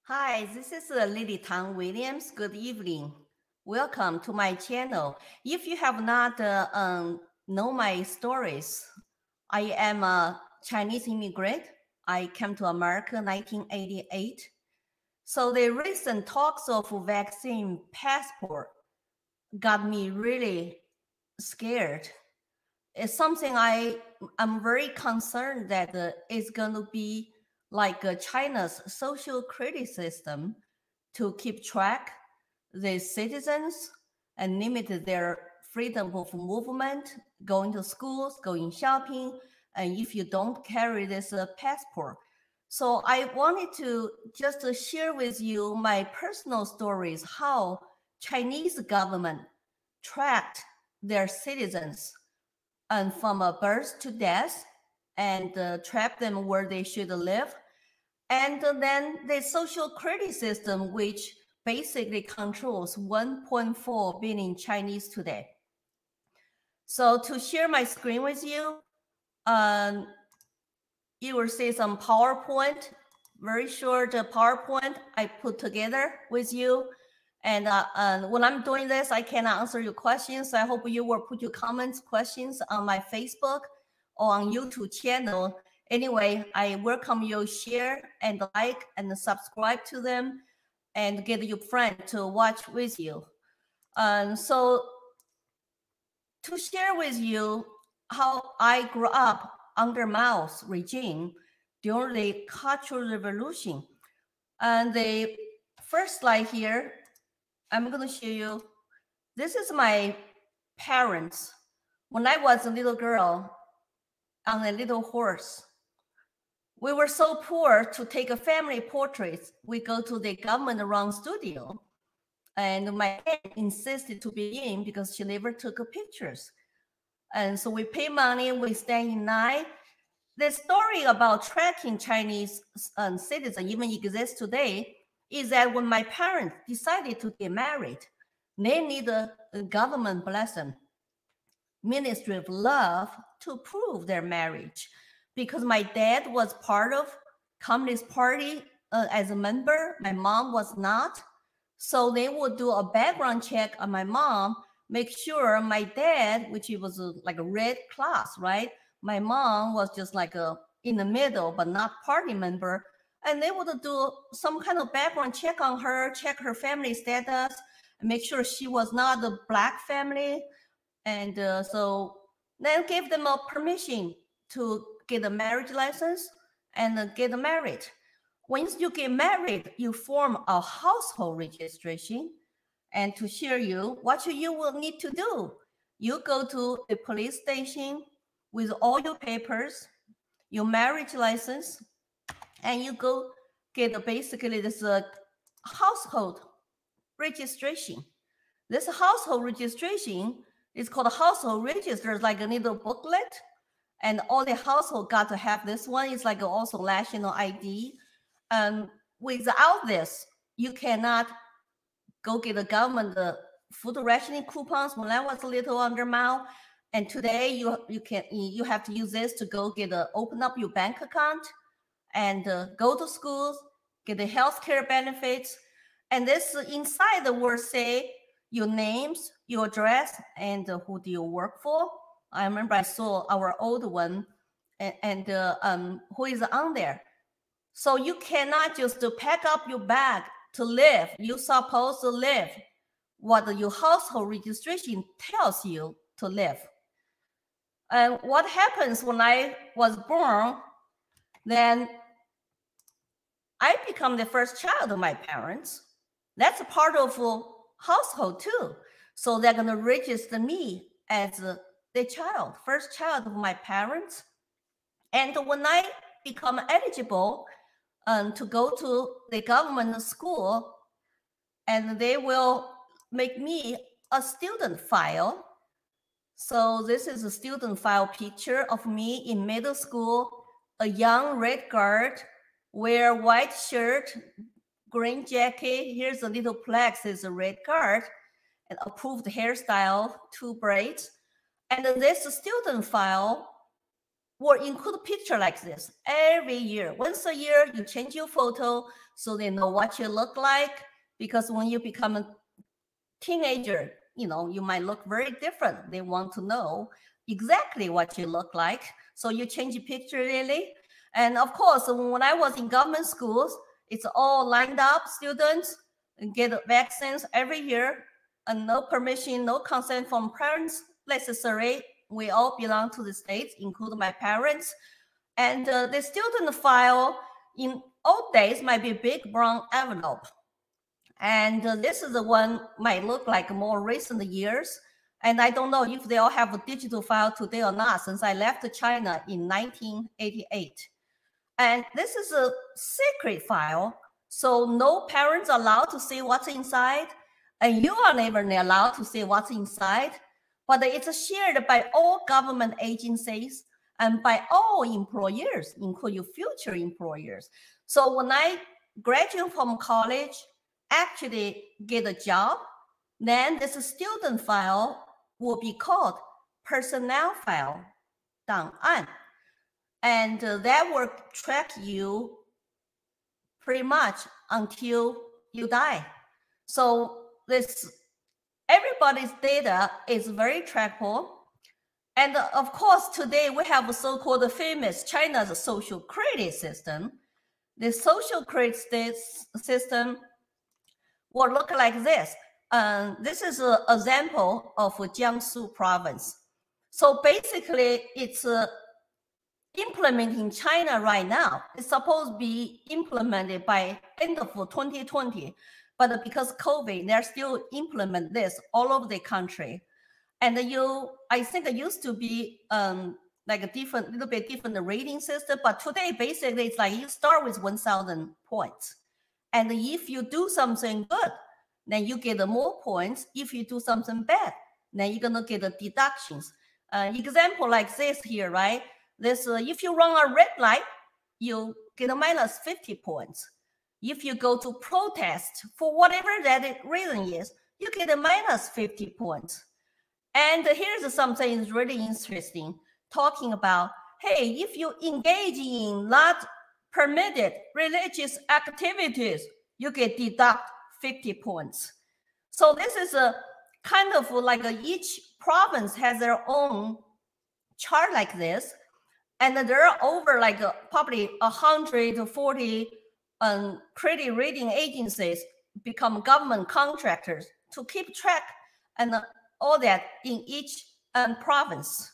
Hi, this is Lily Tang Williams. Good evening. Welcome to my channel. If you have not know my stories, I am a Chinese immigrant. I came to America in 1988. So the recent talks of vaccine passport got me really scared. It's something I'm very concerned that it's going to be like China's social credit system to keep track the citizens and limit their freedom of movement, going to schools, going shopping, and if you don't carry this passport. So I wanted to just share with you my personal stories, how Chinese government tracked their citizens and from birth to death and trap them where they should live. And then the social credit system, which basically controls 1.4 billion Chinese today. So to share my screen with you, you will see some PowerPoint, very short PowerPoint I put together with you. And when I'm doing this, I cannot answer your questions. I hope you will put your comments, questions on my Facebook or on YouTube channel. Anyway, I welcome you share and like and subscribe to them and get your friend to watch with you. So to share with you how I grew up under Mao's regime during the Cultural Revolution. And the first slide here, I'm going to show you. This is my parents when I was a little girl on a little horse. We were so poor to take a family portrait. We go to the government-run studio, and my aunt insisted to be in because she never took pictures. And so we pay money, we stand in line. The story about tracking Chinese citizens even exists today is that when my parents decided to get married, they need a government blessing, Ministry of Love, to prove their marriage. Because my dad was part of Communist Party as a member, my mom was not. So they would do a background check on my mom, make sure my dad, which was like a red class, right? My mom was just like in the middle, but not party member. And they would do some kind of background check on her, check her family status, make sure she was not a black family. And so then give them a permission to get a marriage license and get married. Once you get married, you form a household registration. And to share you, what you will need to do, you go to the police station with all your papers, your marriage license, and you go get basically this household registration. This household registration is called a household register. It's like a little booklet, and all the household got to have this one. It's like also national ID. Without this, you cannot go get the government food rationing coupons. When I was a little under Mao, and today you have to use this to go get open up your bank account and go to schools, get the healthcare benefits, and this inside the word say your names, your address, and who do you work for. I remember I saw our old one, and who is on there. So you cannot just pack up your bag to live. You're supposed to live what your household registration tells you to live. And what happens when I was born, then I become the first child of my parents. That's a part of a household too. So they're going to register me as the child, first child of my parents. And when I become eligible to go to the government school, and they will make me a student file. So this is a student file picture of me in middle school, a young red guard, wear white shirt, green jacket. Here's a little plaque, says a red guard, and approved hairstyle, 2 braids. And then this student file will include a picture like this every year. Once a year, you change your photo so they know what you look like. Because when you become a teenager, you know, you might look very different. They want to know exactly what you look like. So you change your picture really. And of course, when I was in government schools, it's all lined up students and get vaccines every year and no permission, no consent from parents necessary. We all belong to the states, including my parents. And the student file in old days might be a big brown envelope. And this is the one might look like more recent years. And I don't know if they all have a digital file today or not, since I left China in 1988. And this is a secret file. So no parents are allowed to see what's inside. And you are never allowed to see what's inside. But it's shared by all government agencies and by all employers, including future employers. So when I graduate from college, actually get a job, then this student file will be called personnel file, 档案. And that will track you pretty much until you die. So this everybody's data is very trackable. And of course, today we have a so-called famous China's social credit system. The social credit system will look like this. This is an example of Jiangsu province. So basically, it's implemented in China right now. It's supposed to be implemented by end of 2020. But because COVID, they're still implement this all over the country. And I think it used to be like a little bit different rating system. But today, basically, it's like you start with 1,000 points. And if you do something good, then you get more points. If you do something bad, then you're gonna get the deductions. Example like this here, right? This if you run a red light, you get a minus 50 points. If you go to protest for whatever that reason is, you get a minus 50 points. And here's something really interesting, talking about, hey, if you engage in not permitted religious activities, you get deduct 50 points. So this is a kind of like each province has their own chart like this. And there are over like probably 140 credit rating agencies become government contractors to keep track and all that in each province.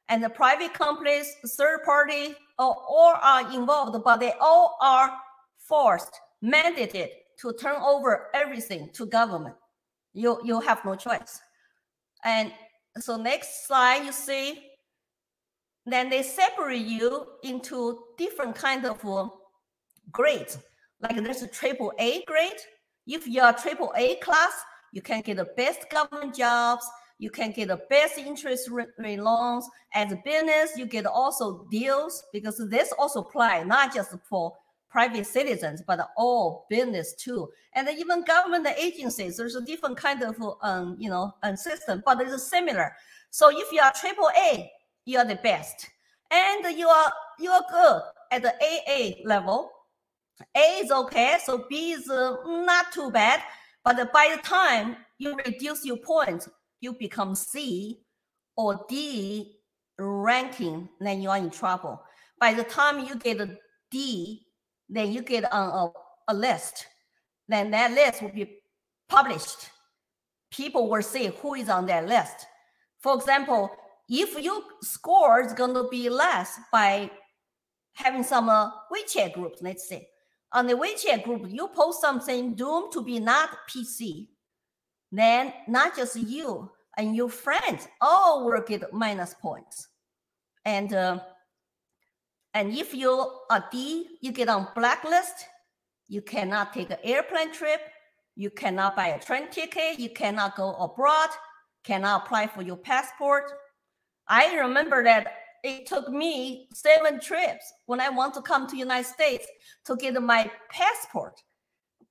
And the private companies, third party, all are involved, but they all are forced, mandated to turn over everything to government. You have no choice. And so next slide, you see, then they separate you into different kind of grades. Like there's a AAA grade. If you are AAA class, you can get the best government jobs. You can get the best interest rate loans. As a business, you get also deals, because this also apply not just for private citizens, but all business too. And even government agencies, there's a different kind of system, but it's similar. So if you are AAA, you are the best, and you are good at the AA level. A is okay, so B is not too bad. But by the time you reduce your points, you become C or D ranking, then you are in trouble. By the time you get a D, then you get on a list. Then that list will be published. People will see who is on that list. For example, if your score is going to be less by having some WeChat groups, let's say. On the WeChat group, you post something doomed to be not PC, then not just you and your friends all will get minus points. And if you are D, you get on blacklist. You cannot take an airplane trip. You cannot buy a train ticket. You cannot go abroad. Cannot apply for your passport. I remember that it took me 7 trips when I want to come to the United States to get my passport,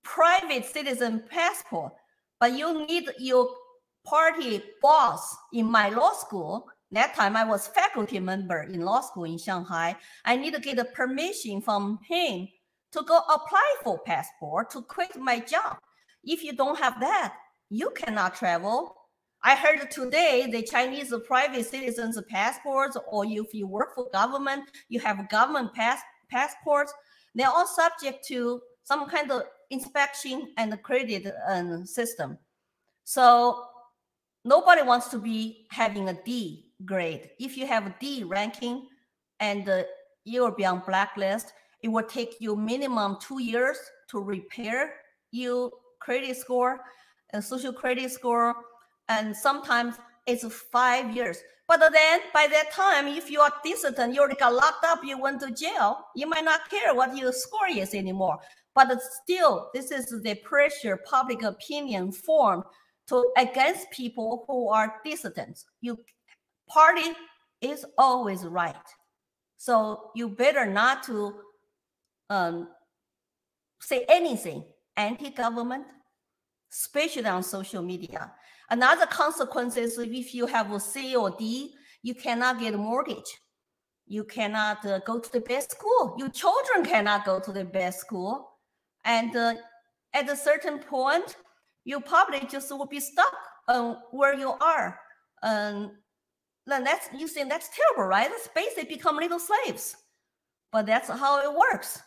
private citizen passport. But you need your party boss in my law school That time I was faculty member in law school in Shanghai. I need to get a permission from him to go apply for passport to quit my job. If you don't have that, you cannot travel. I heard today the Chinese private citizens passports, or if you work for government, you have government passports. They're all subject to some kind of inspection and credit system. So nobody wants to be having a D grade. If you have a D ranking and you will be on blacklist, it will take you minimum 2 years to repair your credit score and social credit score. And sometimes it's 5 years. But then by that time, if you are dissident, you already got locked up, you went to jail, you might not care what your score is anymore. But still, this is the pressure public opinion formed against people who are dissidents. Your party is always right. So you better not to say anything anti-government, especially on social media. Another consequence is if you have a C or D, you cannot get a mortgage. You cannot go to the best school. Your children cannot go to the best school. And at a certain point, you probably just will be stuck where you are. Then you think that's terrible, right? That's basically become little slaves. But that's how it works.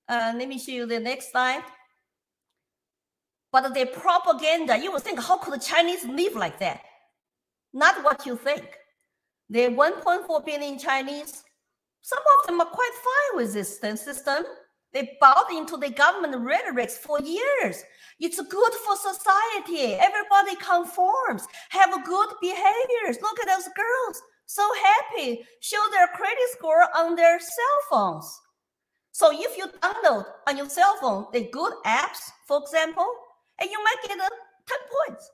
Let me show you the next slide. But the propaganda, you will think, how could the Chinese live like that? Not what you think. The 1.4 billion Chinese, some of them are quite fine with this system. They bought into the government rhetoric for years. It's good for society. Everybody conforms, have good behaviors. Look at those girls, so happy, show their credit score on their cell phones. So if you download on your cell phone the good apps, for example, and you might get 10 points.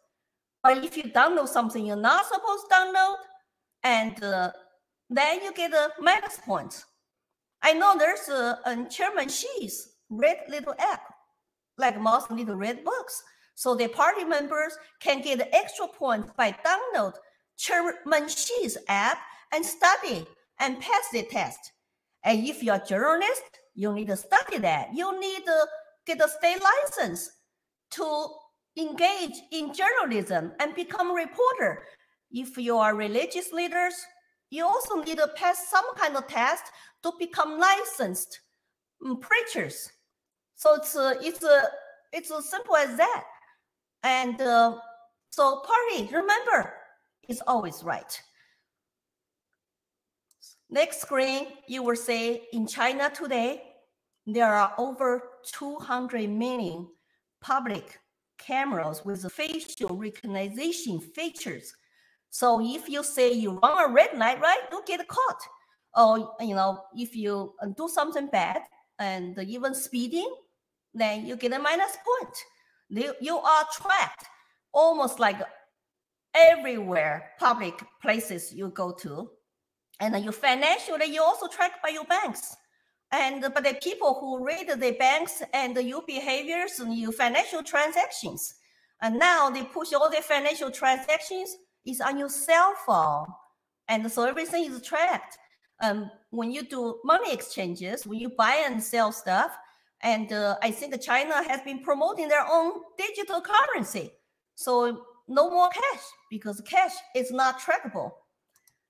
But if you download something you're not supposed to download, and then you get minus points. I know there's a Chairman Xi's red little app, like most little red books. So the party members can get extra points by download Chairman Xi's app and study and pass the test. And if you're a journalist, you need to study that. You need to get a state license to engage in journalism and become a reporter. If you are religious leaders, you also need to pass some kind of test to become licensed preachers. So it's as simple as that. And so party, remember, is always right. Next screen, you will say in China today, there are over 200 million public cameras with facial recognition features. So if you say you run a red light, right, you get caught. Or, if you do something bad and even speeding, then you get a minus point. You are tracked almost like everywhere, public places you go to. And you financially, you're also tracked by your banks. But the people who read the banks and your behaviors and your financial transactions, and now they push all the financial transactions is on your cell phone. And so everything is tracked. When you do money exchanges, when you buy and sell stuff, and I think China has been promoting their own digital currency. So no more cash, because cash is not trackable.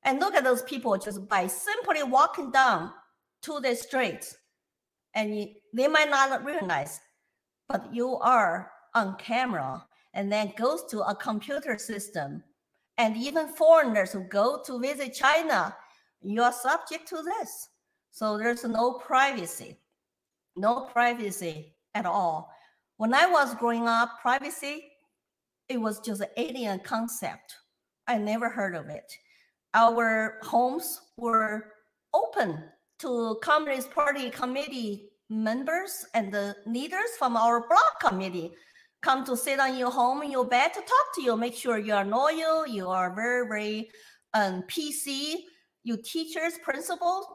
And look at those people just by simply walking down to the streets, and they might not realize, but you are on camera, and then goes to a computer system. And even foreigners who go to visit China, you are subject to this. So there's no privacy at all. When I was growing up, privacy, it was just an alien concept. I never heard of it. Our homes were open to Communist Party committee members and the leaders from our block committee come to sit on your home in your bed to talk to you, make sure you are loyal, you are very, very PC. Your teachers, principals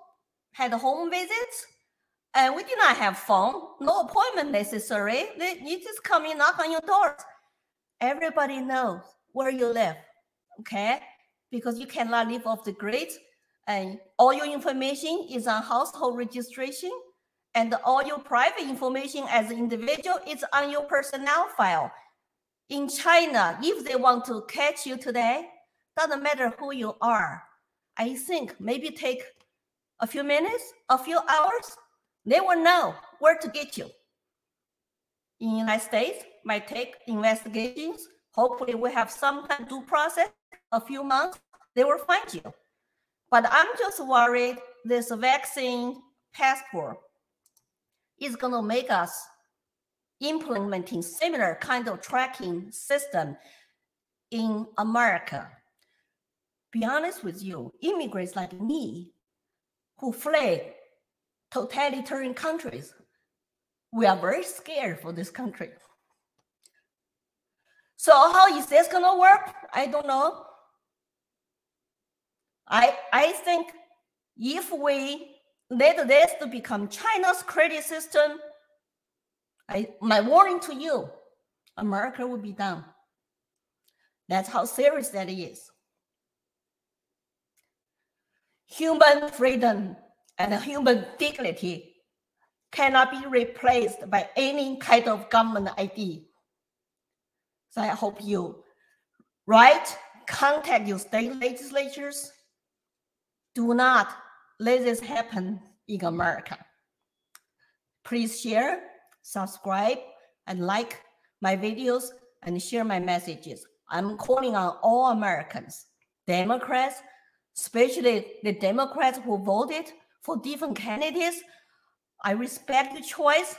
had home visits, and we did not have phone, no appointment necessary. You just come in, knock on your doors. Everybody knows where you live, okay? because you cannot live off the grid, and all your information is on household registration, and all your private information as an individual is on your personnel file. In China, if they want to catch you today, doesn't matter who you are. I think maybe take a few minutes, a few hours, they will know where to get you. In the United States, might take investigations. Hopefully we have some kind of due process, a few months, they will find you. But I'm just worried this vaccine passport is going to make us implementing similar kind of tracking system in America. Be honest with you, immigrants like me who fled totalitarian countries, we are very scared for this country. So how is this going to work? I don't know. I think if we let this to become China's credit system, my warning to you, America will be done. That's how serious that is. Human freedom and human dignity cannot be replaced by any kind of government ID. So I hope you contact your state legislatures. Do not let this happen in America. Please share, subscribe, and like my videos and share my messages. I'm calling on all Americans, Democrats, especially the Democrats who voted for different candidates. I respect your choice.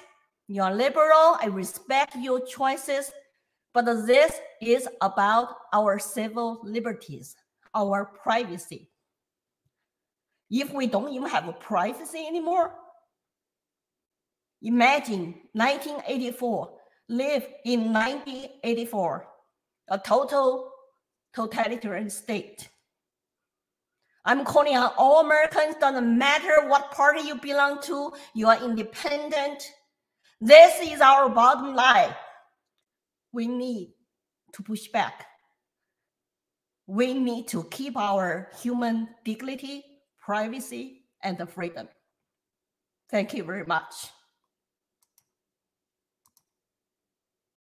You're liberal. I respect your choices. But this is about our civil liberties, our privacy. If we don't even have a privacy anymore, imagine 1984, live in 1984, a total totalitarian state. I'm calling on all Americans, doesn't matter what party you belong to, you are independent. This is our bottom line. We need to push back. We need to keep our human dignity, privacy, and freedom. Thank you very much.